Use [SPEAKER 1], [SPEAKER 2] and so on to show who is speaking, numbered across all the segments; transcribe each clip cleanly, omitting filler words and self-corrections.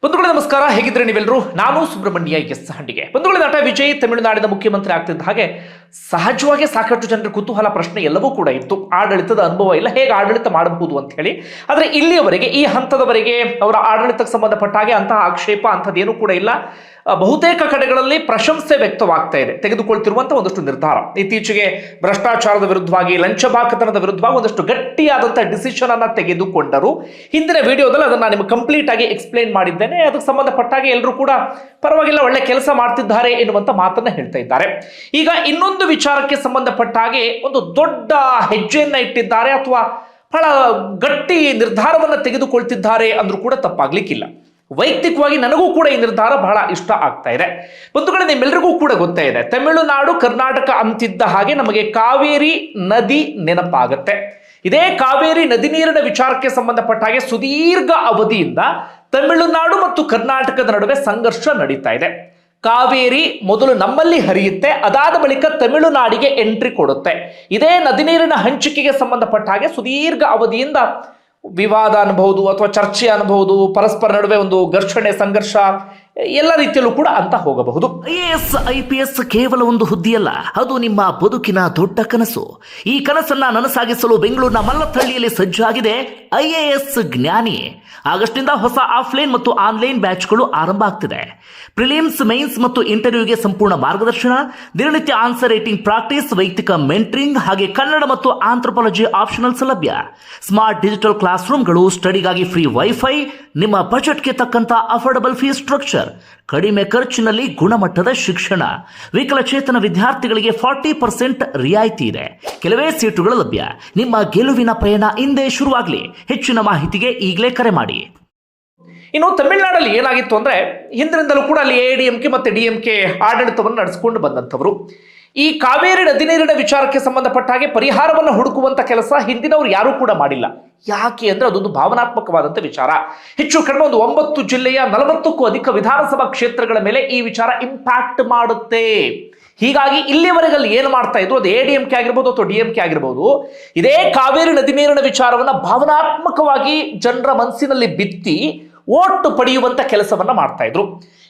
[SPEAKER 1] ಬಂಧುಗಳೇ ನಮಸ್ಕಾರ, ಹೇಗಿದ್ರೆ ನೀವೆಲ್ಲರೂ? ನಾನು ಸುಬ್ರಹ್ಮಣ್ಯ ಎಸ್ ಹಂಡಿಗೆ. ಬಂಧುಗಳೇ, ನಟ ವಿಜಯ್ ತಮಿಳುನಾಡಿನ ಮುಖ್ಯಮಂತ್ರಿ ಆಗ್ತಿದ್ದ ಹಾಗೆ ಸಹಜವಾಗಿ ಸಾಕಷ್ಟು ಜನರ ಕುತೂಹಲ ಪ್ರಶ್ನೆ ಎಲ್ಲವೂ ಕೂಡ ಇತ್ತು. ಆಡಳಿತದ ಅನುಭವ ಇಲ್ಲ, ಹೇಗೆ ಆಡಳಿತ ಮಾಡಬಹುದು ಅಂತ ಹೇಳಿ. ಆದರೆ ಇಲ್ಲಿಯವರೆಗೆ ಈ ಹಂತದವರೆಗೆ ಅವರ ಆಡಳಿತಕ್ಕೆ ಸಂಬಂಧಪಟ್ಟ ಹಾಗೆ ಅಂತಹ ಆಕ್ಷೇಪ ಅಂಥದ್ದೇನೂ ಕೂಡ ಇಲ್ಲ. ಬಹುತೇಕ ಕಡೆಗಳಲ್ಲಿ ಪ್ರಶಂಸೆ ವ್ಯಕ್ತವಾಗ್ತಾ ಇದೆ ತೆಗೆದುಕೊಳ್ತಿರುವಂತಹ ಒಂದಷ್ಟು ನಿರ್ಧಾರ. ಇತ್ತೀಚೆಗೆ ಭ್ರಷ್ಟಾಚಾರದ ವಿರುದ್ಧವಾಗಿ, ಲಂಚಬಾಕತನದ ವಿರುದ್ಧವಾಗಿ ಒಂದಷ್ಟು ಗಟ್ಟಿಯಾದಂತಹ ಡಿಸಿಷನ್ ಅನ್ನ ತೆಗೆದುಕೊಂಡರು. ಹಿಂದಿನ ವಿಡಿಯೋದಲ್ಲಿ ಅದನ್ನ ನಿಮಗೆ ಕಂಪ್ಲೀಟ್ ಆಗಿ ಎಕ್ಸ್ಪ್ಲೇನ್ ಮಾಡಿದ್ದೇನೆ. ಅದಕ್ಕೆ ಸಂಬಂಧಪಟ್ಟಾಗೆ ಎಲ್ಲರೂ ಕೂಡ ಪರವಾಗಿಲ್ಲ, ಒಳ್ಳೆ ಕೆಲಸ ಮಾಡ್ತಿದ್ದಾರೆ ಎನ್ನುವಂತ ಮಾತನ್ನ ಹೇಳ್ತಾ ಇದ್ದಾರೆ. ಈಗ ಇನ್ನೊಂದು ವಿಚಾರಕ್ಕೆ ಸಂಬಂಧಪಟ್ಟ ಹಾಗೆ ಒಂದು ದೊಡ್ಡ ಹೆಜ್ಜೆಯನ್ನ ಇಟ್ಟಿದ್ದಾರೆ, ಅಥವಾ ಬಹಳ ಗಟ್ಟಿ ನಿರ್ಧಾರವನ್ನ ತೆಗೆದುಕೊಳ್ತಿದ್ದಾರೆ ಅಂದ್ರೂ ಕೂಡ ತಪ್ಪಾಗ್ಲಿಕ್ಕಿಲ್ಲ. ವೈಯಕ್ತಿಕವಾಗಿ ನನಗೂ ಕೂಡ ಈ ನಿರ್ಧಾರ ಬಹಳ ಇಷ್ಟ ಆಗ್ತಾ ಇದೆ. ಬಂಧುಗಳೇ, ನಿಮ್ಮೆಲ್ಲರಿಗೂ ಕೂಡ ಗೊತ್ತೇ ಇದೆ, ತಮಿಳುನಾಡು ಕರ್ನಾಟಕ ಅಂತಿದ್ದ ಹಾಗೆ ನಮಗೆ ಕಾವೇರಿ ನದಿ ನೆನಪಾಗುತ್ತೆ. ಇದೇ ಕಾವೇರಿ ನದಿ ನೀರಿನ ವಿಚಾರಕ್ಕೆ ಸಂಬಂಧಪಟ್ಟ ಹಾಗೆ ಸುದೀರ್ಘ ಅವಧಿಯಿಂದ ತಮಿಳುನಾಡು ಮತ್ತು ಕರ್ನಾಟಕದ ನಡುವೆ ಸಂಘರ್ಷ ನಡೀತಾ ಇದೆ. ಕಾವೇರಿ ಮೊದಲು ನಮ್ಮಲ್ಲಿ ಹರಿಯುತ್ತೆ, ಅದಾದ ಬಳಿಕ ತಮಿಳುನಾಡಿಗೆ ಎಂಟ್ರಿ ಕೊಡುತ್ತೆ. ಇದೇ ನದಿ ನೀರಿನ ಹಂಚಿಕೆಗೆ ಸಂಬಂಧಪಟ್ಟ ಹಾಗೆ ಸುದೀರ್ಘ ಅವಧಿಯಿಂದ ವಿವಾದ ಅನ್ಬಹುದು, ಅಥವಾ ಚರ್ಚೆ ಅನ್ಬಹುದು, ಪರಸ್ಪರ ನಡುವೆ ಒಂದು ಘರ್ಷಣೆ, ಸಂಘರ್ಷ ಎಲ್ಲ ರೀತಿಯಲ್ಲೂ ಕೂಡ ಅಂತ ಹೋಗಬಹುದು.
[SPEAKER 2] IAS IPS ಕೇವಲ ಒಂದು ಹುದ್ದೆಯಲ್ಲ, ಅದು ನಿಮ್ಮ ಬದುಕಿನ ದೊಡ್ಡ ಕನಸು. ಈ ಕನಸನ್ನ ನನಸಾಗಿಸಲು ಬೆಂಗಳೂರಿನ ಮಲ್ಲತ್ತಹಳ್ಳಿಯಲ್ಲಿ ಸಜ್ಜಾಗಿದೆ IAS ಜ್ಞಾನಿ. ಆಗಸ್ಟ್ನಿಂದ ಹೊಸ ಆಫ್ಲೈನ್ ಮತ್ತು ಆನ್ಲೈನ್ ಬ್ಯಾಚ್ಗಳು ಆರಂಭ ಆಗ್ತಿದೆ. ಪ್ರಿಲಿಮ್ಸ್, ಮೈನ್ಸ್ ಮತ್ತು ಇಂಟರ್ವ್ಯೂಗೆ ಸಂಪೂರ್ಣ ಮಾರ್ಗದರ್ಶನ, ದಿನನಿತ್ಯ ಆನ್ಸರ್ ರೈಟಿಂಗ್ ಪ್ರಾಕ್ಟೀಸ್, ವೈಯಕ್ತಿಕ ಮೆಂಟರಿಂಗ್, ಹಾಗೆ ಕನ್ನಡ ಮತ್ತು ಆಂಥ್ರೋಪಾಲಜಿ ಆಪ್ಷನಲ್ಸ್ ಲಭ್ಯ. ಸ್ಮಾರ್ಟ್ ಡಿಜಿಟಲ್ ಕ್ಲಾಸ್ ರೂಮ್ಗಳು, ಸ್ಟಡಿಗಾಗಿ ಫ್ರೀ ವೈಫೈ, ನಿಮ್ಮ ಬಜೆಟ್ಗೆ ತಕ್ಕಂತ ಅಫೋರ್ಡಬಲ್ ಫೀಸ್ ಸ್ಟ್ರಕ್ಚರ್, ಕಡಿಮೆ ಖರ್ಚಿನಲ್ಲಿ ಗುಣಮಟ್ಟದ ಶಿಕ್ಷಣ. ವಿಕಲಚೇತನ ವಿದ್ಯಾರ್ಥಿಗಳಿಗೆ 40% ರಿಯಾಯಿತಿ ಇದೆ. ಕೆಲವೇ ಸೀಟುಗಳು ಲಭ್ಯ. ನಿಮ್ಮ ಗೆಲುವಿನ ಪ್ರಯಾಣ ಹಿಂದೆ ಶುರುವಾಗಲಿ. ಹೆಚ್ಚಿನ ಮಾಹಿತಿಗೆ ಈಗಲೇ ಕರೆ ಮಾಡಿ.
[SPEAKER 1] ಇನ್ನು ತಮಿಳುನಾಡಲ್ಲಿ ಏನಾಗಿತ್ತು ಅಂದ್ರೆ, ಹಿಂದಿನಿಂದಲೂ ಕೂಡ ಅಲ್ಲಿ ADMK ಮತ್ತೆ DMK ಆಡಳಿತವನ್ನು ನಡೆಸಿಕೊಂಡು ಬಂದಂಥವರು. ಈ ಕಾವೇರಿ ನದಿ ನೀರಿನ ವಿಚಾರಕ್ಕೆ ಸಂಬಂಧಪಟ್ಟ ಹಾಗೆ ಪರಿಹಾರವನ್ನು ಹುಡುಕುವಂತ ಕೆಲಸ ಹಿಂದಿನವರು ಯಾರೂ ಕೂಡ ಮಾಡಿಲ್ಲ. ಯಾಕೆ ಅಂದ್ರೆ ಅದೊಂದು ಭಾವನಾತ್ಮಕವಾದಂಥ ವಿಚಾರ. ಹೆಚ್ಚು ಕಡಿಮೆ ಒಂದು 9 ಜಿಲ್ಲೆಯ 40ಕ್ಕೂ ಅಧಿಕ ವಿಧಾನಸಭಾ ಕ್ಷೇತ್ರಗಳ ಮೇಲೆ ಈ ವಿಚಾರ ಇಂಪ್ಯಾಕ್ಟ್ ಮಾಡುತ್ತೆ. ಹೀಗಾಗಿ ಇಲ್ಲಿವರೆಗೆ ಅಲ್ಲಿ ಏನು ಮಾಡ್ತಾ ಇದ್ರು, ಅದು ADMK ಆಗಿರ್ಬೋದು ಅಥವಾ DMK ಆಗಿರ್ಬೋದು, ಇದೇ ಕಾವೇರಿ ನದಿ ನೀರಿನ ವಿಚಾರವನ್ನ ಭಾವನಾತ್ಮಕವಾಗಿ ಜನರ ಮನಸ್ಸಿನಲ್ಲಿ ಬಿತ್ತಿ ಓಟ್ ಪಡೆಯುವಂತ ಕೆಲಸವನ್ನ ಮಾಡ್ತಾ ಇದ್ರು.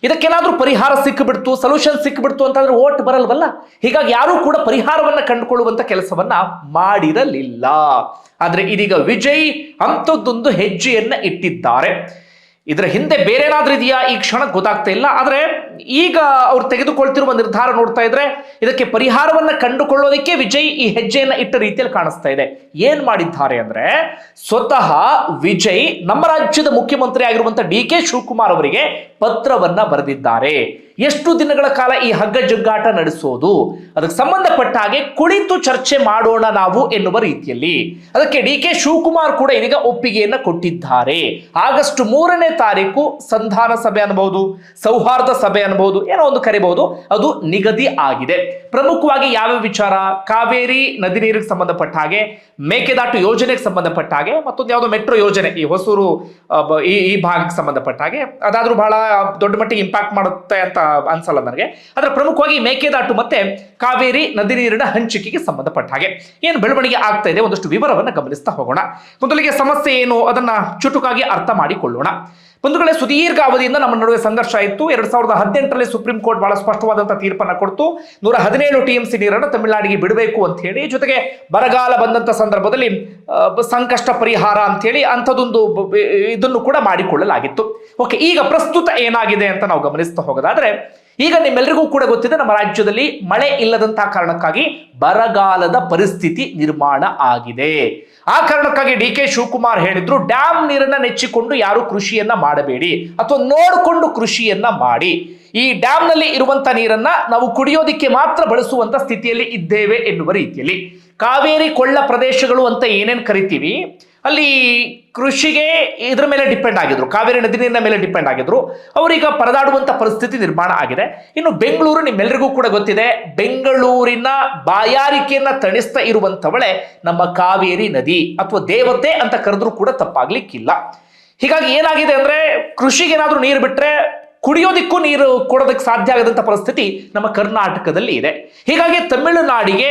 [SPEAKER 1] ಇದಕ್ಕೇನಾದ್ರೂ ಪರಿಹಾರ ಸಿಕ್ಕಿಬಿಡ್ತು, ಸೊಲ್ಯೂಷನ್ ಸಿಕ್ಕಿಬಿಡ್ತು ಅಂತಂದ್ರೆ ಓಟ್ ಬರಲ್ವಲ್ಲ. ಹೀಗಾಗಿ ಯಾರೂ ಕೂಡ ಪರಿಹಾರವನ್ನ ಕಂಡುಕೊಳ್ಳುವಂತ ಕೆಲಸವನ್ನ ಮಾಡಿರಲಿಲ್ಲ. ಆದ್ರೆ ಇದೀಗ ವಿಜಯ್ ಅಂಥದ್ದೊಂದು ಹೆಜ್ಜೆಯನ್ನ ಇಟ್ಟಿದ್ದಾರೆ. ಇದರ ಹಿಂದೆ ಬೇರೆ ಏನಾದ್ರೂ ಇದೆಯಾ ಈ ಕ್ಷಣ ಗೊತ್ತಾಗ್ತಾ ಇಲ್ಲ. ಆದ್ರೆ ಈಗ ಅವ್ರು ತೆಗೆದುಕೊಳ್ತಿರುವ ನಿರ್ಧಾರ ನೋಡ್ತಾ ಇದ್ರೆ ಇದಕ್ಕೆ ಪರಿಹಾರವನ್ನ ಕಂಡುಕೊಳ್ಳೋದಕ್ಕೆ ವಿಜಯ್ ಈ ಹೆಜ್ಜೆಯನ್ನ ಇಟ್ಟ ರೀತಿಯಲ್ಲಿ ಕಾಣಿಸ್ತಾ ಇದೆ. ಏನ್ ಮಾಡಿದ್ದಾರೆ ಅಂದ್ರೆ, ಸ್ವತಃ ವಿಜಯ್ ನಮ್ಮ ರಾಜ್ಯದ ಮುಖ್ಯಮಂತ್ರಿ ಆಗಿರುವಂತಹ DK ಶಿವಕುಮಾರ್ ಅವರಿಗೆ ಪತ್ರವನ್ನ ಬರೆದಿದ್ದಾರೆ. ಎಷ್ಟು ದಿನಗಳ ಕಾಲ ಈ ಹಗ್ಗ ಜಗ್ಗಾಟ ನಡೆಸೋದು, ಅದಕ್ಕೆ ಸಂಬಂಧಪಟ್ಟ ಹಾಗೆ ಕುಳಿತು ಚರ್ಚೆ ಮಾಡೋಣ ನಾವು ಎನ್ನುವ ರೀತಿಯಲ್ಲಿ. ಅದಕ್ಕೆ DK ಶಿವಕುಮಾರ್ ಕೂಡ ಇದೀಗ ಒಪ್ಪಿಗೆಯನ್ನ ಕೊಟ್ಟಿದ್ದಾರೆ. ಆಗಸ್ಟ್ 3ನೇ ತಾರೀಕು ಸಂಧಾನ ಸಭೆ ಅನ್ಬಹುದು, ಸೌಹಾರ್ದ ಸಭೆ ಅನ್ಬಹುದು, ಏನೋ ಒಂದು ಕರಿಬಹುದು, ಅದು ನಿಗದಿ ಆಗಿದೆ. ಪ್ರಮುಖವಾಗಿ ಯಾವ ವಿಚಾರ? ಕಾವೇರಿ ನದಿ ನೀರಿಗೆ ಸಂಬಂಧಪಟ್ಟ ಹಾಗೆ, ಮೇಕೆದಾಟು ಯೋಜನೆಗೆ ಸಂಬಂಧಪಟ್ಟ ಹಾಗೆ, ಮತ್ತೊಂದು ಯಾವುದೋ ಮೆಟ್ರೋ ಯೋಜನೆ ಈ ಹೊಸೂರು ಈ ಭಾಗಕ್ಕೆ ಸಂಬಂಧಪಟ್ಟ ಹಾಗೆ. ಅದಾದ್ರೂ ಬಹಳ ದೊಡ್ಡ ಮಟ್ಟಿಗೆ ಇಂಪ್ಯಾಕ್ಟ್ ಮಾಡುತ್ತೆ ಅಂತ ಅನ್ಸಲ್ಲ ನನಗೆ. ಆದ್ರೆ ಪ್ರಮುಖವಾಗಿ ಮೇಕೆದಾಟು ಮತ್ತೆ ಕಾವೇರಿ ನದಿ ನೀರಿನ ಹಂಚಿಕೆಗೆ ಸಂಬಂಧಪಟ್ಟ ಹಾಗೆ ಏನು ಬೆಳವಣಿಗೆ ಆಗ್ತಾ ಇದೆ, ಒಂದಷ್ಟು ವಿವರವನ್ನು ಗಮನಿಸ್ತಾ ಹೋಗೋಣ. ಮೊದಲಿಗೆ ಸಮಸ್ಯೆ ಏನು ಅದನ್ನ ಚುಟುಕಾಗಿ ಅರ್ಥ ಮಾಡಿಕೊಳ್ಳೋಣ. ಬಂಧುಗಳೇ, ಸುದೀರ್ಘ ಅವಧಿಯಿಂದ ನಮ್ಮ ನಡುವೆ ಸಂಘರ್ಷ ಇತ್ತು. 2018ರಲ್ಲಿ ಸುಪ್ರೀಂ ಕೋರ್ಟ್ ಬಹಳ ಸ್ಪಷ್ಟವಾದಂತಹ ತೀರ್ಪನ್ನು ಕೊಡ್ತು. 117 TMC ನೀರನ್ನು ತಮಿಳುನಾಡಿಗೆ ಬಿಡಬೇಕು ಅಂತ ಹೇಳಿ, ಜೊತೆಗೆ ಬರಗಾಲ ಬಂದಂತ ಸಂದರ್ಭದಲ್ಲಿ ಸಂಕಷ್ಟ ಪರಿಹಾರ ಅಂತ ಹೇಳಿ ಅಂಥದ್ದೊಂದು ಇದನ್ನು ಕೂಡ ಮಾಡಿಕೊಳ್ಳಲಾಗಿತ್ತು. ಓಕೆ, ಈಗ ಪ್ರಸ್ತುತ ಏನಾಗಿದೆ ಅಂತ ನಾವು ಗಮನಿಸ್ತಾ ಹೋಗೋದಾದ್ರೆ, ಈಗ ನಿಮ್ಮೆಲ್ಲರಿಗೂ ಕೂಡ ಗೊತ್ತಿದೆ, ನಮ್ಮ ರಾಜ್ಯದಲ್ಲಿ ಮಳೆ ಇಲ್ಲದಂತಹ ಕಾರಣಕ್ಕಾಗಿ ಬರಗಾಲದ ಪರಿಸ್ಥಿತಿ ನಿರ್ಮಾಣ ಆಗಿದೆ. ಆ ಕಾರಣಕ್ಕಾಗಿ DK ಶಿವಕುಮಾರ್ ಹೇಳಿದ್ರು, ಡ್ಯಾಮ್ ನೀರನ್ನ ನೆಚ್ಚಿಕೊಂಡು ಯಾರು ಕೃಷಿಯನ್ನ ಮಾಡಬೇಡಿ, ಅಥವಾ ನೋಡಿಕೊಂಡು ಕೃಷಿಯನ್ನ ಮಾಡಿ. ಈ ಡ್ಯಾಮ್ ನಲ್ಲಿ ಇರುವಂತ ನೀರನ್ನ ನಾವು ಕುಡಿಯೋದಿಕ್ಕೆ ಮಾತ್ರ ಬಳಸುವಂತ ಸ್ಥಿತಿಯಲ್ಲಿ ಇದ್ದೇವೆ ಎನ್ನುವ ರೀತಿಯಲ್ಲಿ. ಕಾವೇರಿ ಕೊಳ್ಳ ಪ್ರದೇಶಗಳು ಅಂತ ಏನೇನು ಕರಿತೀವಿ, ಅಲ್ಲಿ ಕೃಷಿಗೆ ಇದ್ರ ಮೇಲೆ ಡಿಪೆಂಡ್ ಆಗಿದ್ರು, ಕಾವೇರಿ ನದಿ ನೀರಿನ ಮೇಲೆ ಡಿಪೆಂಡ್ ಆಗಿದ್ರು. ಅವರೀಗ ಪರದಾಡುವಂತ ಪರಿಸ್ಥಿತಿ ನಿರ್ಮಾಣ ಆಗಿದೆ. ಇನ್ನು ಬೆಂಗಳೂರು, ನಿಮ್ಮೆಲ್ಲರಿಗೂ ಕೂಡ ಗೊತ್ತಿದೆ, ಬೆಂಗಳೂರಿನ ಬಾಯಾರಿಕೆಯನ್ನ ತಣಿಸ್ತಾ ಇರುವಂತವಳೆ ನಮ್ಮ ಕಾವೇರಿ ನದಿ, ಅಥವಾ ದೇವತೆ ಅಂತ ಕರೆದ್ರೂ ಕೂಡ ತಪ್ಪಾಗ್ಲಿಕ್ಕಿಲ್ಲ. ಹೀಗಾಗಿ ಏನಾಗಿದೆ ಅಂದ್ರೆ, ಕೃಷಿಗೆ ಏನಾದ್ರೂ ನೀರು ಬಿಟ್ರೆ ಕುಡಿಯೋದಿಕ್ಕೂ ನೀರು ಕೊಡೋದಕ್ಕೆ ಸಾಧ್ಯ ಆಗದಂತ ಪರಿಸ್ಥಿತಿ ನಮ್ಮ ಕರ್ನಾಟಕದಲ್ಲಿ ಇದೆ. ಹೀಗಾಗಿ ತಮಿಳುನಾಡಿಗೆ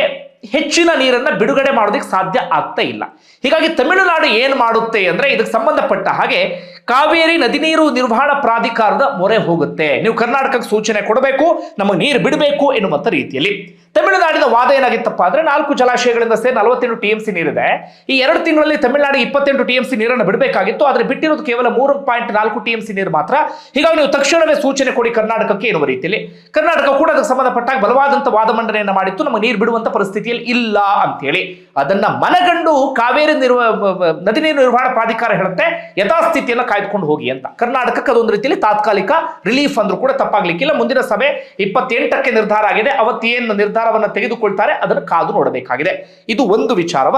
[SPEAKER 1] ಹೆಚ್ಚಿನ ನೀರನ್ನ ಬಿಡುಗಡೆ ಮಾಡೋದಕ್ಕೆ ಸಾಧ್ಯ ಆಗ್ತಾ ಇಲ್ಲ. ಹೀಗಾಗಿ ತಮಿಳುನಾಡು ಏನು ಮಾಡುತ್ತೆ ಅಂದ್ರೆ, ಇದಕ್ಕೆ ಸಂಬಂಧಪಟ್ಟ ಹಾಗೆ ಕಾವೇರಿ ನದಿ ನೀರು ನಿರ್ವಹಣಾ ಪ್ರಾಧಿಕಾರದ ಮೊರೆ ಹೋಗುತ್ತೆ. ನೀವು ಕರ್ನಾಟಕಕ್ಕೆ ಸೂಚನೆ ಕೊಡಬೇಕು, ನಮಗೆ ನೀರು ಬಿಡಬೇಕು ಎನ್ನುವಂತ ರೀತಿಯಲ್ಲಿ. ತಮಿಳುನಾಡಿನ ವಾದ ಏನಾಗಿತ್ತಪ್ಪ ಅಂದ್ರೆ 4 ಜಲಾಶಯಗಳಿಂದ ಸೇರಿ 48 TMC ನೀರಿದೆ. ಈ 2 ತಿಂಗಳಲ್ಲಿ ತಮಿಳುನಾಡಿಗೆ 28 TMC ನೀರನ್ನು ಬಿಡಬೇಕಾಗಿತ್ತು, ಆದ್ರೆ ಬಿಟ್ಟಿರೋದು ಕೇವಲ 3.4 TMC ನೀರು ಮಾತ್ರ. ಹೀಗಾಗಿ ನೀವು ತಕ್ಷಣವೇ ಸೂಚನೆ ಕೊಡಿ ಕರ್ನಾಟಕಕ್ಕೆ ಎನ್ನುವ ರೀತಿಯಲ್ಲಿ. ಕರ್ನಾಟಕ ಕೂಡ ಅದಕ್ಕೆ ಸಂಬಂಧಪಟ್ಟಾಗ ಬಲವಾದಂತ ವಾದ ಮಂಡನೆಯನ್ನ ಮಾಡಿತ್ತು, ನಮಗೆ ನೀರು ಬಿಡುವಂತ ಪರಿಸ್ಥಿತಿಯಲ್ಲಿ ಇಲ್ಲ ಅಂತೇಳಿ. ಅದನ್ನ ಮನಗಂಡು ಕಾವೇರಿ ನದಿ ನೀರು ನಿರ್ವಹಣಾ ಪ್ರಾಧಿಕಾರ ಹೇಳುತ್ತೆ ಯಥಾಸ್ಥಿತಿಯನ್ನ ಕಾಯ್ದುಕೊಂಡು ಹೋಗಿ ಅಂತ. ಕರ್ನಾಟಕಕ್ಕೆ ಅದೊಂದು ರೀತಿಯಲ್ಲಿ ತಾತ್ಕಾಲಿಕ ರಿಲೀಫ್ ಅಂದ್ರೂ ಕೂಡ ತಪ್ಪಾಗ್ಲಿಕ್ಕಿಲ್ಲ. ಮುಂದಿನ ಸಭೆ 28ಕ್ಕೆ ನಿರ್ಧಾರ ಆಗಿದೆ. ಅವತ್ತೇನು ನಿರ್ಧಾರವನ್ನ ತೆಗೆದುಕೊಳ್ತಾರೆ ಅದನ್ನು ಕಾದು ನೋಡಬೇಕಾಗಿದೆ. ಇದು ಒಂದು ವಿಚಾರವ.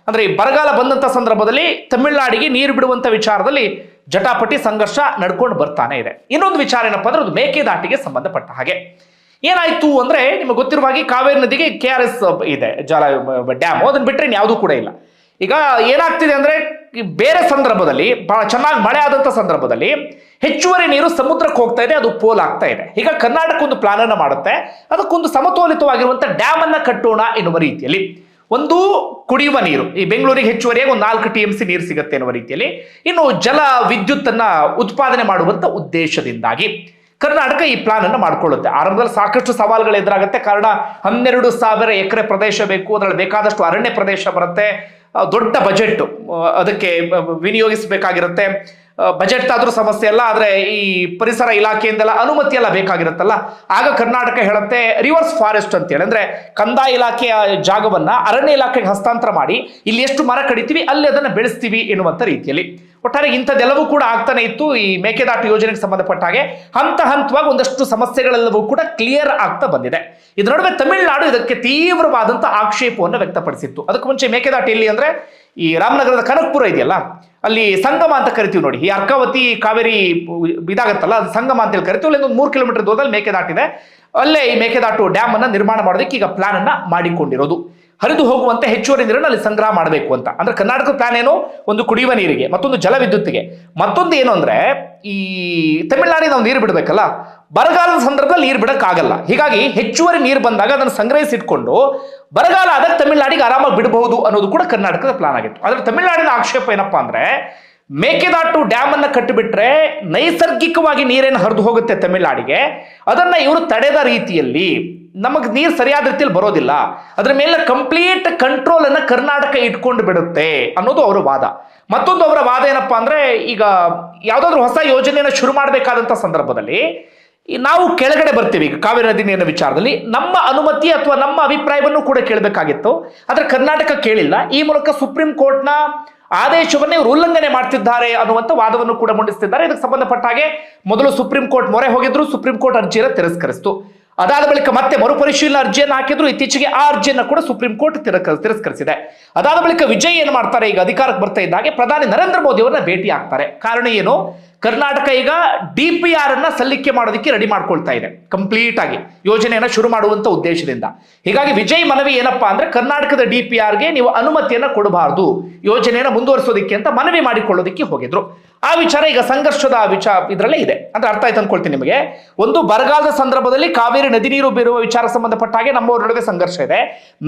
[SPEAKER 1] ಅಂದ್ರೆ ಬರಗಾಲ ಬಂದಂತ ಸಂದರ್ಭದಲ್ಲಿ ತಮಿಳುನಾಡಿಗೆ ನೀರು ಬಿಡುವಂತ ವಿಚಾರದಲ್ಲಿ ಜಟಾಪಟಿ ಸಂಘರ್ಷ ನಡ್ಕೊಂಡು ಬರ್ತಾನೆ ಇದೆ. ಇನ್ನೊಂದು ವಿಚಾರ ಏನಪ್ಪಾ ಅಂದ್ರೆ ಅದು ಮೇಕೆದಾಟಿಗೆ ಸಂಬಂಧಪಟ್ಟ ಹಾಗೆ ಏನಾಯ್ತು ಅಂದ್ರೆ, ನಿಮಗೆ ಗೊತ್ತಿರುವ ಹಾಗೆ ಕಾವೇರಿ ನದಿಗೆ KRS ಇದೆ, ಜಲ ಡ್ಯಾಮ್. ಅದನ್ನ ಬಿಟ್ಟರೆ ಯಾವುದೂ ಕೂಡ ಇಲ್ಲ. ಈಗ ಏನಾಗ್ತಿದೆ ಅಂದ್ರೆ, ಬೇರೆ ಸಂದರ್ಭದಲ್ಲಿ ಬಹಳ ಚೆನ್ನಾಗಿ ಮಳೆ ಆದಂತ ಸಂದರ್ಭದಲ್ಲಿ ಹೆಚ್ಚುವರಿ ನೀರು ಸಮುದ್ರಕ್ಕೆ ಹೋಗ್ತಾ ಇದೆ, ಅದು ಪೋಲ್ ಆಗ್ತಾ ಇದೆ. ಈಗ ಕರ್ನಾಟಕ ಒಂದು ಪ್ಲಾನ್ ಅನ್ನ ಮಾಡುತ್ತೆ, ಅದಕ್ಕೊಂದು ಸಮತೋಲಿತವಾಗಿರುವಂತ ಡ್ಯಾಮ್ ಅನ್ನ ಕಟ್ಟೋಣ ಎನ್ನುವ ರೀತಿಯಲ್ಲಿ. ಒಂದು ಕುಡಿಯುವ ನೀರು, ಈ ಬೆಂಗಳೂರಿಗೆ ಹೆಚ್ಚುವರಿಯಾಗಿ ಒಂದು 4 TMC ನೀರು ಸಿಗುತ್ತೆ ಎನ್ನುವ ರೀತಿಯಲ್ಲಿ. ಇನ್ನು ಜಲ ವಿದ್ಯುತ್ ಅನ್ನ ಉತ್ಪಾದನೆ ಮಾಡುವಂತ ಉದ್ದೇಶದಿಂದಾಗಿ ಕರ್ನಾಟಕ ಈ ಪ್ಲಾನ್ ಅನ್ನು ಮಾಡ್ಕೊಳ್ಳುತ್ತೆ. ಆರಂಭದಲ್ಲಿ ಸಾಕಷ್ಟು ಸವಾಲುಗಳು ಎದುರಾಗುತ್ತೆ. ಕಾರಣ 12,000 ಎಕರೆ ಪ್ರದೇಶ ಬೇಕು, ಅದರಲ್ಲಿ ಬೇಕಾದಷ್ಟು ಅರಣ್ಯ ಪ್ರದೇಶ ಬರುತ್ತೆ, ದೊಡ್ಡ ಬಜೆಟ್ ಅದಕ್ಕೆ ವಿನಿಯೋಗಿಸಬೇಕಾಗಿರುತ್ತೆ. ಬಜೆಟ್ ಆದ್ರೂ ಸಮಸ್ಯೆ ಅಲ್ಲ, ಆದ್ರೆ ಈ ಪರಿಸರ ಇಲಾಖೆಯಿಂದೆಲ್ಲ ಅನುಮತಿ ಎಲ್ಲ ಬೇಕಾಗಿರುತ್ತಲ್ಲ. ಆಗ ಕರ್ನಾಟಕ ಹೇಳುತ್ತೆ ರಿವರ್ಸ್ ಫಾರೆಸ್ಟ್ ಅಂತ ಹೇಳಿ, ಅಂದ್ರೆ ಕಂದಾಯ ಇಲಾಖೆಯ ಜಾಗವನ್ನ ಅರಣ್ಯ ಇಲಾಖೆಗೆ ಹಸ್ತಾಂತರ ಮಾಡಿ ಇಲ್ಲಿ ಎಷ್ಟು ಮರ ಕಡಿತೀವಿ ಅಲ್ಲಿ ಅದನ್ನ ಬೆಳೆಸ್ತೀವಿ ಎನ್ನುವಂತ ರೀತಿಯಲ್ಲಿ. ಒಟ್ಟಾರೆ ಇಂಥದ್ದೆಲ್ಲವೂ ಕೂಡ ಆಗ್ತಾನೆ ಇತ್ತು. ಈ ಮೇಕೆದಾಟು ಯೋಜನೆಗೆ ಸಂಬಂಧಪಟ್ಟ ಹಾಗೆ ಹಂತವಾಗಿ ಒಂದಷ್ಟು ಸಮಸ್ಯೆಗಳೆಲ್ಲವೂ ಕೂಡ ಕ್ಲಿಯರ್ ಆಗ್ತಾ ಬಂದಿದೆ. ಇದರ ನಡುವೆ ತಮಿಳುನಾಡು ಇದಕ್ಕೆ ತೀವ್ರವಾದಂತ ಆಕ್ಷೇಪವನ್ನು ವ್ಯಕ್ತಪಡಿಸಿತ್ತು. ಅದಕ್ಕೆ ಮುಂಚೆ ಮೇಕೆದಾಟು ಎಲ್ಲಿ ಅಂದ್ರೆ, ಈ ರಾಮನಗರದ ಕನಕಪುರ ಇದೆಯಲ್ಲ, ಅಲ್ಲಿ ಸಂಗಮ ಅಂತ ಕರಿತೀವಿ ನೋಡಿ. ಈ ಅರ್ಕಾವತಿ ಕಾವೇರಿ ಇದಾಗತ್ತಲ್ಲ, ಅದು ಸಂಗಮ ಅಂತ ಹೇಳಿ ಕರಿತೀವಿ. ಅಲ್ಲಿ ಒಂದು 3 ಕಿಲೋಮೀಟರ್ ದೂರದಲ್ಲಿ ಮೇಕೆದಾಟಿದೆ. ಅಲ್ಲೇ ಈ ಮೇಕೆದಾಟು ಡ್ಯಾಮ್ ಅನ್ನ ನಿರ್ಮಾಣ ಮಾಡೋದಕ್ಕೆ ಈಗ ಪ್ಲಾನ್ ಅನ್ನ ಮಾಡಿಕೊಂಡಿರೋದು. ಹರಿದು ಹೋಗುವಂತೆ ಹೆಚ್ಚುವರಿ ನೀರನ್ನು ಅಲ್ಲಿ ಸಂಗ್ರಹ ಮಾಡಬೇಕು ಅಂತ. ಅಂದ್ರೆ ಕರ್ನಾಟಕ ಪ್ಲಾನ್ ಏನು, ಒಂದು ಕುಡಿಯುವ ನೀರಿಗೆ, ಮತ್ತೊಂದು ಜಲ ವಿದ್ಯುತ್ಗೆ, ಮತ್ತೊಂದು ಏನು ಅಂದ್ರೆ ಈ ತಮಿಳುನಾಡಿಗೆ ನಾವು ನೀರು ಬಿಡಬೇಕಲ್ಲ, ಬರಗಾಲದ ಸಂದರ್ಭದಲ್ಲಿ ನೀರು ಬಿಡಕ್ಕಾಗಲ್ಲ. ಹೀಗಾಗಿ ಹೆಚ್ಚುವರಿ ನೀರು ಬಂದಾಗ ಅದನ್ನು ಸಂಗ್ರಹಿಸಿಟ್ಕೊಂಡು ಬರಗಾಲ ಆದಾಗ ತಮಿಳುನಾಡಿಗೆ ಆರಾಮಾಗಿ ಬಿಡಬಹುದು ಅನ್ನೋದು ಕೂಡ ಕರ್ನಾಟಕದ ಪ್ಲಾನ್ ಆಗಿತ್ತು. ಆದ್ರೆ ತಮಿಳುನಾಡಿನ ಆಕ್ಷೇಪ ಏನಪ್ಪಾ ಅಂದ್ರೆ, ಮೇಕೆದಾಟು ಡ್ಯಾಮ್ ಅನ್ನ ಕಟ್ಟಿಬಿಟ್ರೆ ನೈಸರ್ಗಿಕವಾಗಿ ನೀರೇನು ಹರಿದು ಹೋಗುತ್ತೆ ತಮಿಳುನಾಡಿಗೆ, ಅದನ್ನ ಇವರು ತಡೆದ ರೀತಿಯಲ್ಲಿ ನಮಗೆ ನೀರು ಸರಿಯಾದ ರೀತಿಯಲ್ಲಿ ಬರೋದಿಲ್ಲ, ಅದರ ಮೇಲೆ ಕಂಪ್ಲೀಟ್ ಕಂಟ್ರೋಲ್ ಅನ್ನ ಕರ್ನಾಟಕ ಇಟ್ಕೊಂಡು ಬಿಡುತ್ತೆ ಅನ್ನೋದು ಅವರ ವಾದ. ಮತ್ತೊಂದು ಅವರ ವಾದ ಏನಪ್ಪಾ ಅಂದ್ರೆ, ಈಗ ಯಾವ್ದಾದ್ರು ಹೊಸ ಯೋಜನೆಯನ್ನು ಶುರು ಮಾಡಬೇಕಾದಂತ ಸಂದರ್ಭದಲ್ಲಿ ನಾವು ಕೆಳಗಡೆ ಬರ್ತೀವಿ. ಈಗ ಕಾವೇರಿ ನದಿ ನೀರಿನ ವಿಚಾರದಲ್ಲಿ ನಮ್ಮ ಅನುಮತಿ ಅಥವಾ ನಮ್ಮ ಅಭಿಪ್ರಾಯವನ್ನು ಕೂಡ ಕೇಳಬೇಕಾಗಿತ್ತು, ಆದ್ರೆ ಕರ್ನಾಟಕ ಕೇಳಿಲ್ಲ. ಈ ಮೂಲಕ ಸುಪ್ರೀಂ ಕೋರ್ಟ್ನ ಆದೇಶವನ್ನೇ ಇವರು ಉಲ್ಲಂಘನೆ ಮಾಡ್ತಿದ್ದಾರೆ ಅನ್ನುವಂಥ ವಾದವನ್ನು ಕೂಡ ಮಂಡಿಸ್ತಿದ್ದಾರೆ. ಇದಕ್ಕೆ ಸಂಬಂಧಪಟ್ಟ ಹಾಗೆ ಮೊದಲು ಸುಪ್ರೀಂ ಕೋರ್ಟ್ ಮೊರೆ ಹೋಗಿದ್ರು, ಸುಪ್ರೀಂ ಕೋರ್ಟ್ ಅರ್ಜಿಯನ್ನು ತಿರಸ್ಕರಿಸಿತು. ಅದಾದ ಬಳಿಕ ಮತ್ತೆ ಮರುಪರಿಶೀಲನಾ ಅರ್ಜಿಯನ್ನು ಹಾಕಿದ್ರು. ಇತ್ತೀಚೆಗೆ ಆ ಅರ್ಜಿಯನ್ನು ಕೂಡ ಸುಪ್ರೀಂ ಕೋರ್ಟ್ ತಿರಸ್ಕರಿಸಿದೆ. ಅದಾದ ಬಳಿಕ ವಿಜಯ್ ಏನ್ ಮಾಡ್ತಾರೆ, ಈಗ ಅಧಿಕಾರಕ್ಕೆ ಬರ್ತಾ ಇದ್ದಾಗೆ ಪ್ರಧಾನಿ ನರೇಂದ್ರ ಮೋದಿ ಅವರನ್ನ ಭೇಟಿ ಆಗ್ತಾರೆ. ಕಾರಣ ಏನು, ಕರ್ನಾಟಕ ಈಗ DPR ಅನ್ನ ಸಲ್ಲಿಕೆ ಮಾಡೋದಕ್ಕೆ ರೆಡಿ ಮಾಡ್ಕೊಳ್ತಾ ಇದೆ ಕಂಪ್ಲೀಟ್ ಆಗಿ ಯೋಜನೆಯನ್ನ ಶುರು ಮಾಡುವಂತ ಉದ್ದೇಶದಿಂದ. ಹೀಗಾಗಿ ವಿಜಯ್ ಮನವಿ ಏನಪ್ಪಾ ಅಂದ್ರೆ, ಕರ್ನಾಟಕದ DPRಗೆ ನೀವು ಅನುಮತಿಯನ್ನ ಕೊಡಬಾರದು, ಯೋಜನೆಯನ್ನ ಮುಂದುವರಿಸೋದಿಕ್ಕೆ ಅಂತ ಮನವಿ ಮಾಡಿಕೊಳ್ಳೋದಕ್ಕೆ ಹೋಗಿದ್ರು. ಆ ವಿಚಾರ ಈಗ ಸಂಘರ್ಷದ ಇದರಲ್ಲೇ ಇದೆ. ಅಂದ್ರೆ ಅರ್ಥ ಆಯ್ತು ಅನ್ಕೊಳ್ತೀನಿ ನಿಮಗೆ. ಒಂದು ಬರಗಾಲದ ಸಂದರ್ಭದಲ್ಲಿ ಕಾವೇರಿ ನದಿ ನೀರು ಬಿರುವ ವಿಚಾರಕ್ಕೆ ಸಂಬಂಧಪಟ್ಟ ಹಾಗೆ ನಮ್ಮವರ ನಡುವೆ ಸಂಘರ್ಷ ಇದೆ,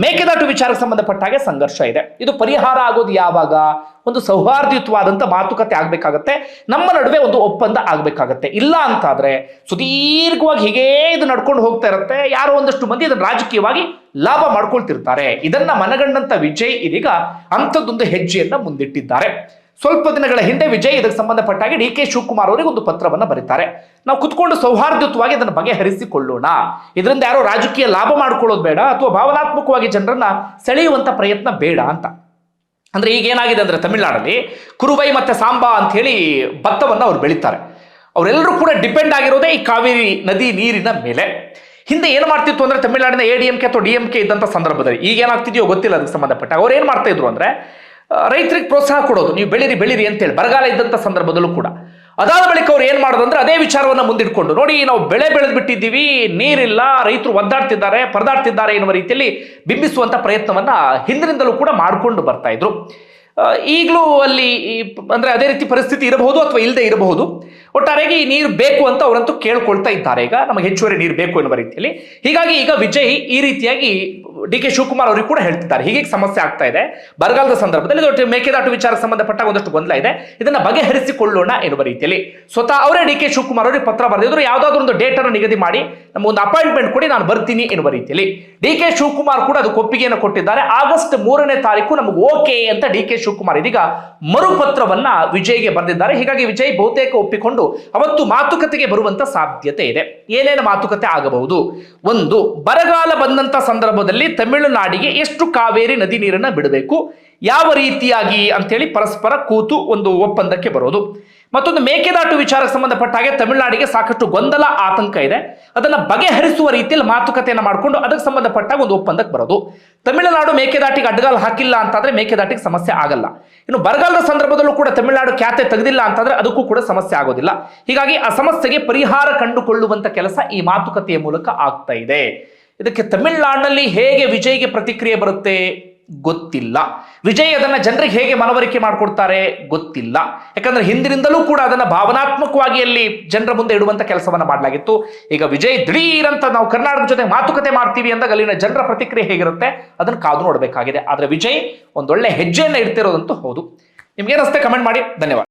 [SPEAKER 1] ಮೇಕೆದಾಟು ವಿಚಾರಕ್ಕೆ ಸಂಬಂಧಪಟ್ಟ ಹಾಗೆ ಸಂಘರ್ಷ ಇದೆ. ಇದು ಪರಿಹಾರ ಆಗೋದು ಯಾವಾಗ, ಒಂದು ಸೌಹಾರ್ದಯುತವಾದಂತ ಮಾತುಕತೆ ಆಗ್ಬೇಕಾಗತ್ತೆ, ನಮ್ಮ ನಡುವೆ ಒಂದು ಒಪ್ಪಂದ ಆಗ್ಬೇಕಾಗತ್ತೆ. ಇಲ್ಲ ಅಂತಾದ್ರೆ ಸುದೀರ್ಘವಾಗಿ ಹೀಗೇ ಇದು ನಡ್ಕೊಂಡು ಹೋಗ್ತಾ ಇರುತ್ತೆ. ಯಾರೋ ಒಂದಷ್ಟು ಮಂದಿ ಇದನ್ನು ರಾಜಕೀಯವಾಗಿ ಲಾಭ ಮಾಡ್ಕೊಳ್ತಿರ್ತಾರೆ. ಇದನ್ನ ಮನಗಂಡಂತ ವಿಜಯ್ ಇದೀಗ ಅಂಥದ್ದೊಂದು ಹೆಜ್ಜೆಯನ್ನ ಮುಂದಿಟ್ಟಿದ್ದಾರೆ. ಸ್ವಲ್ಪ ದಿನಗಳ ಹಿಂದೆ ವಿಜಯ್ ಇದಕ್ಕೆ ಸಂಬಂಧಪಟ್ಟಾಗಿ DK ಶಿವಕುಮಾರ್ ಅವರಿಗೆ ಒಂದು ಪತ್ರವನ್ನ ಬರೀತಾರೆ. ನಾವು ಕುತ್ಕೊಂಡು ಸೌಹಾರ್ದಯುತವಾಗಿ ಅದನ್ನು ಬಗೆಹರಿಸಿಕೊಳ್ಳೋಣ, ಇದರಿಂದ ಯಾರೋ ರಾಜಕೀಯ ಲಾಭ ಮಾಡ್ಕೊಳ್ಳೋದು ಬೇಡ, ಅಥವಾ ಭಾವನಾತ್ಮಕವಾಗಿ ಜನರನ್ನ ಸೆಳೆಯುವಂತ ಪ್ರಯತ್ನ ಬೇಡ ಅಂತ. ಅಂದ್ರೆ ಈಗ ಏನಾಗಿದೆ ಅಂದ್ರೆ, ತಮಿಳುನಾಡಲ್ಲಿ ಕುರುವೈ ಮತ್ತೆ ಸಾಂಬಾ ಅಂತ ಹೇಳಿ ಭತ್ತವನ್ನ ಅವ್ರು ಬೆಳೀತಾರೆ. ಅವರೆಲ್ಲರೂ ಕೂಡ ಡಿಪೆಂಡ್ ಆಗಿರೋದೇ ಈ ಕಾವೇರಿ ನದಿ ನೀರಿನ ಮೇಲೆ. ಹಿಂದೆ ಏನು ಮಾಡ್ತಿತ್ತು ಅಂದ್ರೆ, ತಮಿಳುನಾಡಿನ ADMK ಅಥವಾ DMK ಇದ್ದಂಥ ಸಂದರ್ಭದಲ್ಲಿ, ಈಗ ಏನಾಗ್ತಿದೆಯೋ ಗೊತ್ತಿಲ್ಲ ಅದಕ್ಕೆ ಸಂಬಂಧಪಟ್ಟ, ಅವ್ರು ಏನು ಮಾಡ್ತಾ ಇದ್ರು ಅಂದ್ರೆ, ರೈತರಿಗೆ ಪ್ರೋತ್ಸಾಹ ಕೊಡೋದು, ನೀವು ಬೆಳೀರಿ ಅಂತೇಳಿ ಬರಗಾಲ ಇದ್ದಂಥ ಸಂದರ್ಭದಲ್ಲೂ ಕೂಡ. ಅದಾದ ಬಳಿಕ ಅವ್ರು ಏನು ಮಾಡೋದು ಅಂದ್ರೆ, ಅದೇ ವಿಚಾರವನ್ನ ಮುಂದಿಟ್ಕೊಂಡು, ನೋಡಿ ನಾವು ಬೆಳೆ ಬೆಳೆದು ಬಿಟ್ಟಿದ್ದೀವಿ, ನೀರಿಲ್ಲ, ರೈತರು ಒದ್ದಾಡ್ತಿದ್ದಾರೆ, ಪರದಾಡ್ತಿದ್ದಾರೆ ಎನ್ನುವ ರೀತಿಯಲ್ಲಿ ಬಿಂಬಿಸುವಂತ ಪ್ರಯತ್ನವನ್ನ ಹಿಂದಿನಿಂದಲೂ ಕೂಡ ಮಾಡಿಕೊಂಡು ಬರ್ತಾ ಇದ್ರು. ಈಗಲೂ ಅಲ್ಲಿ ಅಂದ್ರೆ ಅದೇ ರೀತಿ ಪರಿಸ್ಥಿತಿ ಇರಬಹುದು ಅಥವಾ ಇಲ್ಲದೆ ಇರಬಹುದು. ಒಟ್ಟಾರೆಯಾಗಿ ಈ ನೀರು ಬೇಕು ಅಂತ ಅವರಂತೂ ಕೇಳ್ಕೊಳ್ತಾ ಇದ್ದಾರೆ. ಈಗ ನಮಗೆ ಹೆಚ್ಚುವರಿ ನೀರು ಬೇಕು ಎನ್ನುವ ರೀತಿಯಲ್ಲಿ. ಹೀಗಾಗಿ ಈಗ ವಿಜಯ್ ಈ ರೀತಿಯಾಗಿ ಡಿ ಕೆ ಶಿವಕುಮಾರ್ ಅವರಿಗೆ ಕೂಡ ಹೇಳ್ತಿದ್ದಾರೆ ಹೀಗೆ ಸಮಸ್ಯೆ ಆಗ್ತಾ ಇದೆ ಬರಗಾಲದ ಸಂದರ್ಭದಲ್ಲಿ ಇದು ಮೇಕೆದಾಟು ವಿಚಾರಕ್ಕೆ ಸಂಬಂಧಪಟ್ಟ ಒಂದಷ್ಟು ಗೊಂದಲ ಇದೆ, ಇದನ್ನ ಬಗೆಹರಿಸಿಕೊಳ್ಳೋಣ ಎನ್ನುವ ರೀತಿಯಲ್ಲಿ ಸ್ವತಃ ಅವರೇ ಡಿ ಕೆ ಶಿವಕುಮಾರ್ ಅವರಿಗೆ ಪತ್ರ ಬರೆದಿದ್ರು, ಯಾವುದಾದ್ರೂ ಒಂದು ಡೇಟ್ ಅನ್ನು ನಿಗದಿ ಮಾಡಿ ನಮ್ಗೆ ಒಂದು ಅಪಾಯಿಂಟ್ಮೆಂಟ್ ಕೊಡಿ, ನಾನು ಬರ್ತೀನಿ ಎನ್ನುವ ರೀತಿಯಲ್ಲಿ. ಡಿ ಕೆ ಶಿವಕುಮಾರ್ ಕೂಡ ಅದಕ್ಕೆ ಒಪ್ಪಿಗೆಯನ್ನು ಕೊಟ್ಟಿದ್ದಾರೆ. ಆಗಸ್ಟ್ 3ನೇ ತಾರೀಕು ನಮಗೆ ಓಕೆ ಅಂತ ಡಿ ಕೆ ಶಿವಕುಮಾರ್ ಇದೀಗ ಮರುಪತ್ರವನ್ನ ವಿಜಯ್ಗೆ ಬರೆದಿದ್ದಾರೆ. ಹೀಗಾಗಿ ವಿಜಯ್ ಬಹುತೇಕ ಒಪ್ಪಿಕೊಂಡು ಅವತ್ತು ಮಾತುಕತೆಗೆ ಬರುವಂತ ಸಾಧ್ಯತೆ ಇದೆ. ಏನೇನು ಮಾತುಕತೆ ಆಗಬಹುದು? ಒಂದು, ಬರಗಾಲ ಬಂದಂತ ಸಂದರ್ಭದಲ್ಲಿ ತಮಿಳುನಾಡಿಗೆ ಎಷ್ಟು ಕಾವೇರಿ ನದಿ ನೀರನ್ನ ಬಿಡಬೇಕು, ಯಾವ ರೀತಿಯಾಗಿ ಅಂತೇಳಿ ಪರಸ್ಪರ ಕೂತು ಒಂದು ಒಪ್ಪಂದಕ್ಕೆ ಬರೋದು. ಮತ್ತೊಂದು, ಮೇಕೆದಾಟು ವಿಚಾರಕ್ಕೆ ಸಂಬಂಧಪಟ್ಟ ಹಾಗೆ ತಮಿಳುನಾಡಿಗೆ ಸಾಕಷ್ಟು ಗೊಂದಲ ಆತಂಕ ಇದೆ, ಅದನ್ನ ಬಗೆಹರಿಸುವ ರೀತಿಯಲ್ಲಿ ಮಾತುಕತೆಯನ್ನು ಮಾಡಿಕೊಂಡು ಅದಕ್ಕೆ ಸಂಬಂಧಪಟ್ಟಾಗ ಒಂದು ಒಪ್ಪಂದಕ್ಕೆ ಬರೋದು. ತಮಿಳುನಾಡು ಮೇಕೆದಾಟಿಗೆ ಅಡ್ಡಗಾಲು ಹಾಕಿಲ್ಲ ಅಂತಂದ್ರೆ ಮೇಕೆದಾಟಿಗೆ ಸಮಸ್ಯೆ ಆಗಲ್ಲ. ಇನ್ನು ಬರಗಾಲದ ಸಂದರ್ಭದಲ್ಲೂ ಕೂಡ ತಮಿಳುನಾಡು ಖ್ಯಾತೆ ತೆಗೆದಿಲ್ಲ ಅಂತಂದ್ರೆ ಅದಕ್ಕೂ ಕೂಡ ಸಮಸ್ಯೆ ಆಗೋದಿಲ್ಲ. ಹೀಗಾಗಿ ಆ ಸಮಸ್ಯೆಗೆ ಪರಿಹಾರ ಕಂಡುಕೊಳ್ಳುವಂತ ಕೆಲಸ ಈ ಮಾತುಕತೆಯ ಮೂಲಕ ಆಗ್ತಾ ಇದೆ. ಇದಕ್ಕೆ ತಮಿಳುನಾಡಿನಲ್ಲಿ ಹೇಗೆ ವಿಜಯ್ಗೆ ಪ್ರತಿಕ್ರಿಯೆ ಬರುತ್ತೆ ಗೊತ್ತಿಲ್ಲ. ವಿಜಯ್ ಅದನ್ನ ಜನರಿಗೆ ಹೇಗೆ ಮನವರಿಕೆ ಮಾಡಿಕೊಡ್ತಾರೆ ಗೊತ್ತಿಲ್ಲ. ಯಾಕಂದ್ರೆ ಹಿಂದಿನಿಂದಲೂ ಕೂಡ ಅದನ್ನ ಭಾವನಾತ್ಮಕವಾಗಿ ಅಲ್ಲಿ ಜನರ ಮುಂದೆ ಇಡುವಂತ ಕೆಲಸವನ್ನ ಮಾಡಲಾಗಿತ್ತು. ಈಗ ವಿಜಯ್ ದಿಢೀರಂತ ನಾವು ಕರ್ನಾಟಕ ಜೊತೆ ಮಾತುಕತೆ ಮಾಡ್ತೀವಿ ಅಂದಾಗ ಅಲ್ಲಿನ ಜನರ ಪ್ರತಿಕ್ರಿಯೆ ಹೇಗಿರುತ್ತೆ ಅದನ್ನ ಕಾದು ನೋಡಬೇಕಾಗಿದೆ. ಆದ್ರೆ ವಿಜಯ್ ಒಂದೊಳ್ಳೆ ಹೆಜ್ಜೆಯನ್ನ ಇಡ್ತಿರೋದಂತೂ ಹೌದು. ನಿಮ್ಗೇನಷ್ಟೇ ಕಮೆಂಟ್ ಮಾಡಿ. ಧನ್ಯವಾದ.